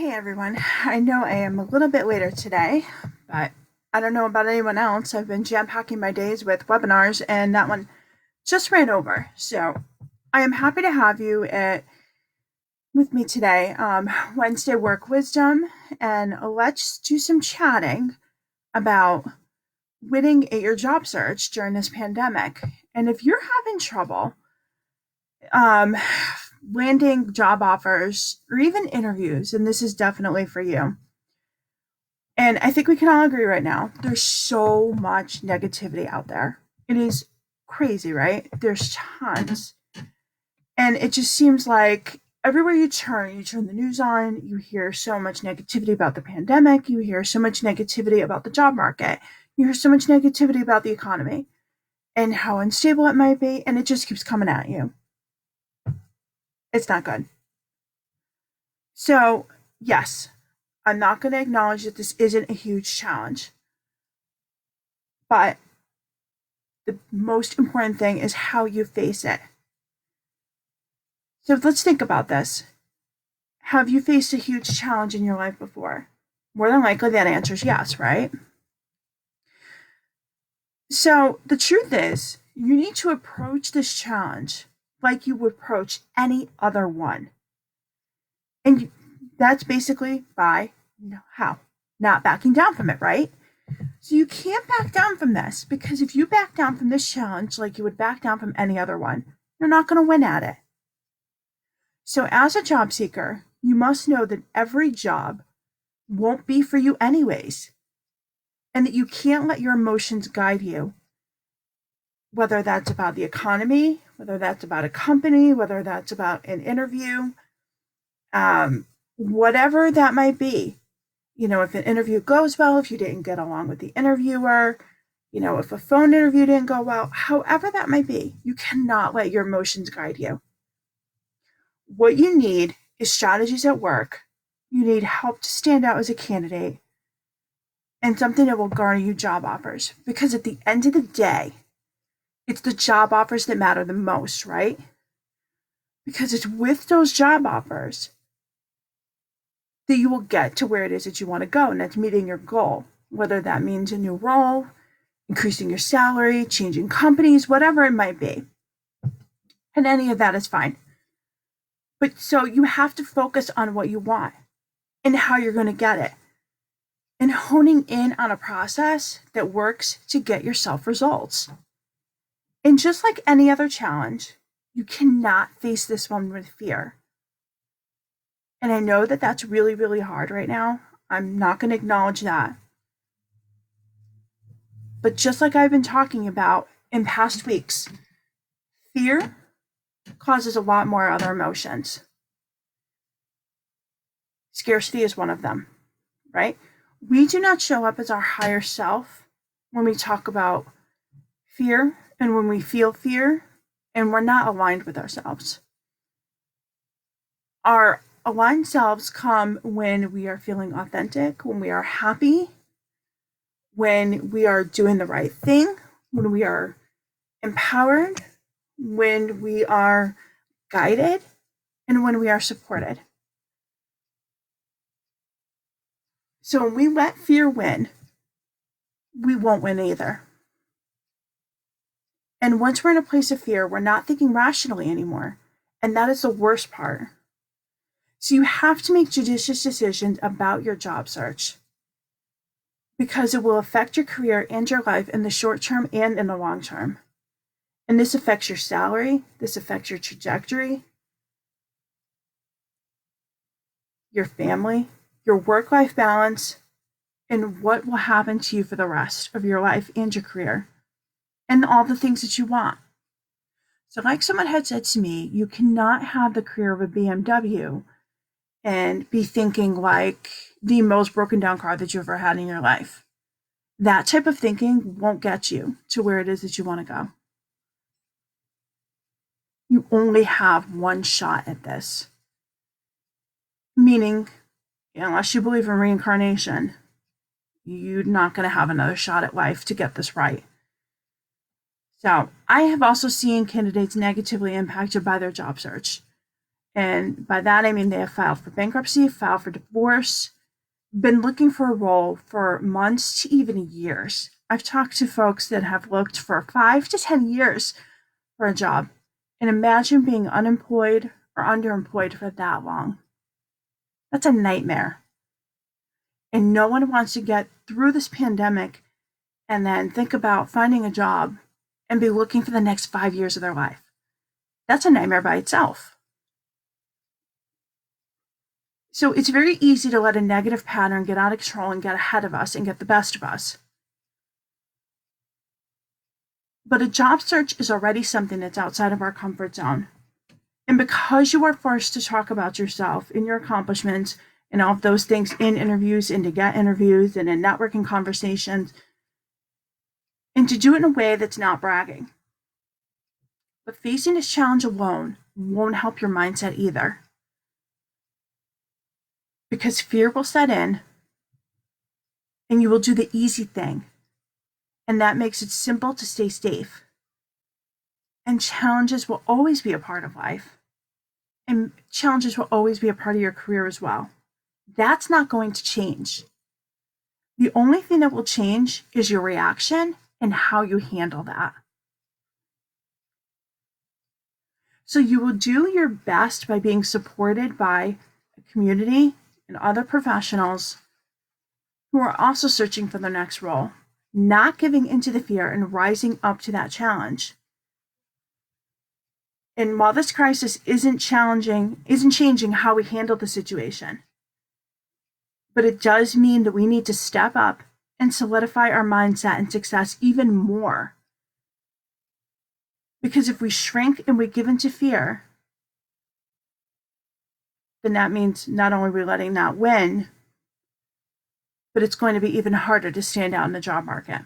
Hey everyone, I know I am a little bit later today, but I don't know about anyone else. I've been jam-packing my days with webinars and that one just ran over. So I am happy to have you with me today, Wednesday Work Wisdom, and let's do some chatting about winning at your job search during this pandemic. And if you're having trouble um, landing job offers or even interviews, and this is definitely for you. And I think we can all agree right now, there's so much negativity out there. It is crazy, right? There's tons. And it just seems like everywhere you turn the news on, you hear so much negativity about the pandemic, you hear so much negativity about the job market, you hear so much negativity about the economy and how unstable it might be, and it just keeps coming at you. It's not good. So, yes, I'm not going to acknowledge that this isn't a huge challenge. But the most important thing is how you face it. So let's think about this. Have you faced a huge challenge in your life before? More than likely, that answer is yes, right? So the truth is, you need to approach this challenge like you would approach any other one. And that's basically by how? Not backing down from it, right? So you can't back down from this, because if you back down from this challenge like you would back down from any other one, you're not going to win at it. So as a job seeker, you must know that every job won't be for you anyways, and that you can't let your emotions guide you, whether that's about the economy, whether that's about a company, whether that's about an interview, whatever that might be. If an interview goes well, if you didn't get along with the interviewer, if a phone interview didn't go well, however that might be, you cannot let your emotions guide you. What you need is strategies at work. You need help to stand out as a candidate and something that will garner you job offers. Because at the end of the day, it's the job offers that matter the most, right? Because it's with those job offers that you will get to where it is that you want to go, and that's meeting your goal, whether that means a new role, increasing your salary, changing companies, whatever it might be. And any of that is fine. But so you have to focus on what you want and how you're going to get it, and honing in on a process that works to get yourself results. And just like any other challenge, you cannot face this one with fear. And I know that that's really, really hard right now. I'm not going to acknowledge that. But just like I've been talking about in past weeks, fear causes a lot more other emotions. Scarcity is one of them, right? We do not show up as our higher self when we talk about fear and when we feel fear, and we're not aligned with ourselves. Our aligned selves come when we are feeling authentic, when we are happy, when we are doing the right thing, when we are empowered, when we are guided, and when we are supported. So when we let fear win, we won't win either. And once we're in a place of fear, we're not thinking rationally anymore. And that is the worst part. So you have to make judicious decisions about your job search, because it will affect your career and your life in the short term and in the long term. And this affects your salary, this affects your trajectory, your family, your work-life balance, and what will happen to you for the rest of your life and your career, and all the things that you want. So like someone had said to me, you cannot have the career of a BMW and be thinking like the most broken down car that you ever had in your life. That type of thinking won't get you to where it is that you want to go. You only have one shot at this. Meaning, unless you believe in reincarnation, you're not going to have another shot at life to get this right. So I have also seen candidates negatively impacted by their job search. And by that, I mean they have filed for bankruptcy, filed for divorce, been looking for a role for months to even years. I've talked to folks that have looked for 5 to 10 years for a job. And imagine being unemployed or underemployed for that long. That's a nightmare. And no one wants to get through this pandemic and then think about finding a job and be looking for the next 5 years of their life. That's a nightmare by itself. So it's very easy to let a negative pattern get out of control and get ahead of us and get the best of us. But a job search is already something that's outside of our comfort zone. And because you are forced to talk about yourself and your accomplishments and all of those things in interviews and to get interviews and in networking conversations, and to do it in a way that's not bragging. But facing this challenge alone won't help your mindset either. Because fear will set in and you will do the easy thing. And that makes it simple to stay safe. And challenges will always be a part of life. And challenges will always be a part of your career as well. That's not going to change. The only thing that will change is your reaction and how you handle that. So you will do your best by being supported by a community and other professionals who are also searching for their next role, not giving into the fear and rising up to that challenge. And while this crisis isn't changing how we handle the situation, but it does mean that we need to step up and solidify our mindset and success even more. Because if we shrink and we give into fear, then that means not only are we letting that win, but it's going to be even harder to stand out in the job market.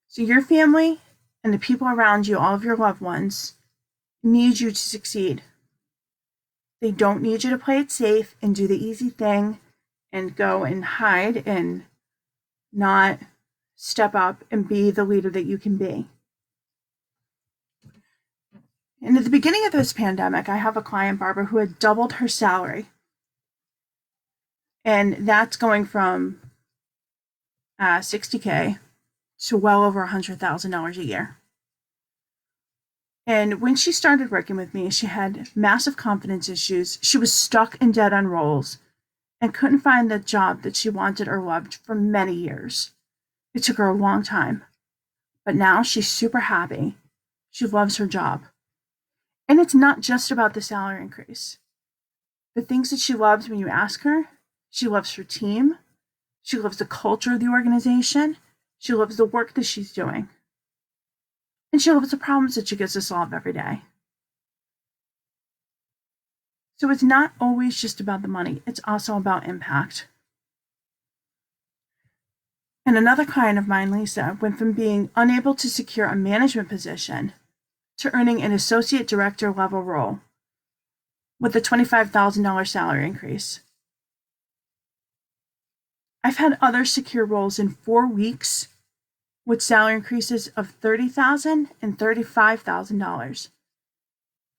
So your family and the people around you, all of your loved ones, need you to succeed. They don't need you to play it safe and do the easy thing and go and hide and not step up and be the leader that you can be. And at the beginning of this pandemic, I have a client, Barbara, who had doubled her salary. And that's going from $60K to well over $100,000 a year. And when she started working with me, she had massive confidence issues. She was stuck in dead-end roles and couldn't find the job that she wanted or loved for many years. It took her a long time. But now she's super happy. She loves her job. And it's not just about the salary increase. The things that she loves when you ask her, she loves her team. She loves the culture of the organization. She loves the work that she's doing. And she loves the problems that she gets to solve every day. So it's not always just about the money. It's also about impact. And another client of mine, Lisa, went from being unable to secure a management position to earning an associate director level role with a $25,000 salary increase. I've had others secure roles in 4 weeks with salary increases of $30,000 and $35,000.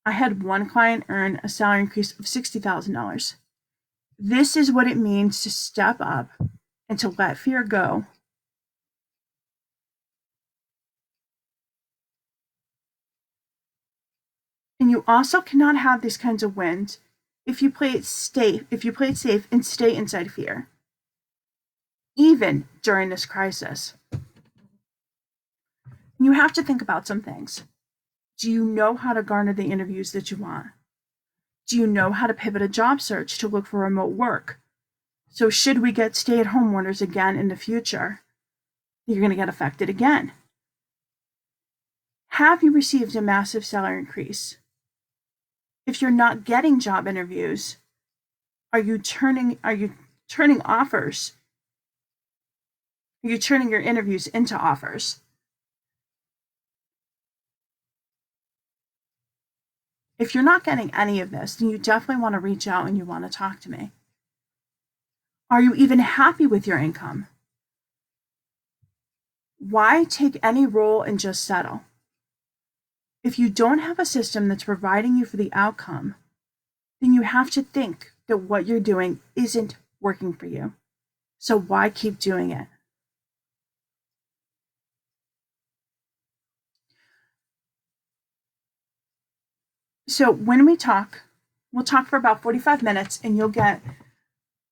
I had one client earn a salary increase of $60,000. This is what it means to step up and to let fear go. And you also cannot have these kinds of wins if you play it safe and stay inside fear, even during this crisis. You have to think about some things. Do you know how to garner the interviews that you want? Do you know how to pivot a job search to look for remote work? So should we get stay-at-home orders again in the future, you're going to get affected again. Have you received a massive salary increase? If you're not getting job interviews, are you turning offers? Are you turning your interviews into offers? If you're not getting any of this, then you definitely want to reach out and you want to talk to me. Are you even happy with your income? Why take any role and just settle? If you don't have a system that's providing you for the outcome, then you have to think that what you're doing isn't working for you. So why keep doing it? So when we talk, we'll talk for about 45 minutes and you'll get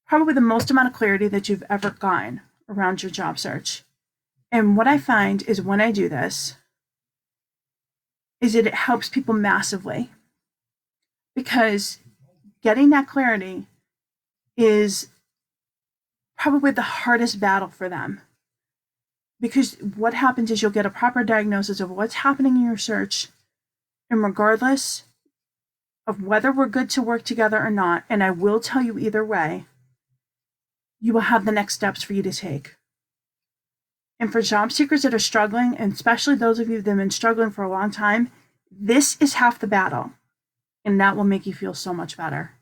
probably the most amount of clarity that you've ever gotten around your job search. And what I find is when I do this, is that it helps people massively, because getting that clarity is probably the hardest battle for them. Because what happens is you'll get a proper diagnosis of what's happening in your search, and regardless of whether we're good to work together or not, and I will tell you either way, you will have the next steps for you to take. And for job seekers that are struggling, and especially those of you that have been struggling for a long time, this is half the battle, and that will make you feel so much better.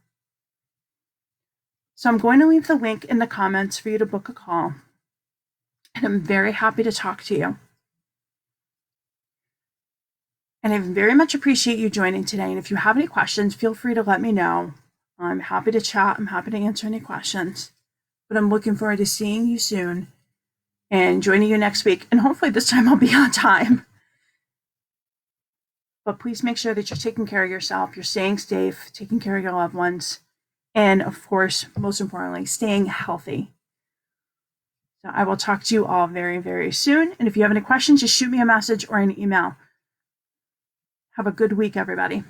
So I'm going to leave the link in the comments for you to book a call, and I'm very happy to talk to you. And I very much appreciate you joining today. And if you have any questions, feel free to let me know. I'm happy to chat. I'm happy to answer any questions. But I'm looking forward to seeing you soon and joining you next week. And hopefully this time I'll be on time. But please make sure that you're taking care of yourself, you're staying safe, taking care of your loved ones, and of course, most importantly, staying healthy. So I will talk to you all very, very soon. And if you have any questions, just shoot me a message or an email. Have a good week, everybody.